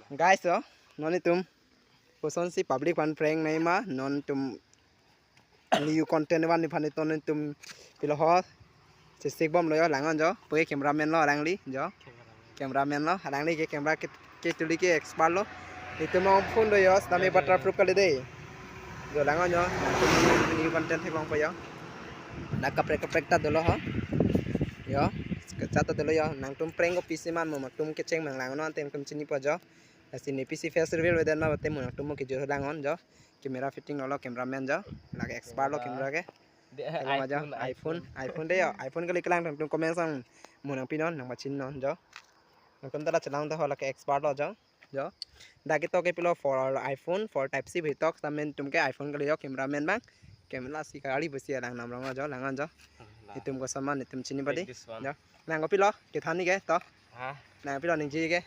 guys đó non tum person si public fan prank này mà non tum new content one ni fan ton tum pilo ho se sik bom lo yo langon jo pe cameraman lo lang li jo cameraman lo lang li ke camera ke tuli ke expert lo itu mau phone do yo stame butterproof kali deh jo langon jo new content he bang pa yo nak kaprek ta dolo ho yo kata dulu ya nang tum prank PC man mo tum keceng mang lang non tem tum chini pa jo sini PC face reveal wedan ma tem mo tum ke jo langon jo camera fitting lo cameraman jo lage expert lo camera ke iPhone deh ya iPhone kali kelang tum comment sang mo nang pinon nang machin non jo nang tala chalang ta hola ke expert lo jo dagi to ke pilo for iPhone for type C bhitok tamen tum ke iPhone kali yo cameraman bang camera si kali besi lang nam rong jo langon jo itum ko saman itum chini padi jo nang pilo ke thani ke to nang pilo ning ji ke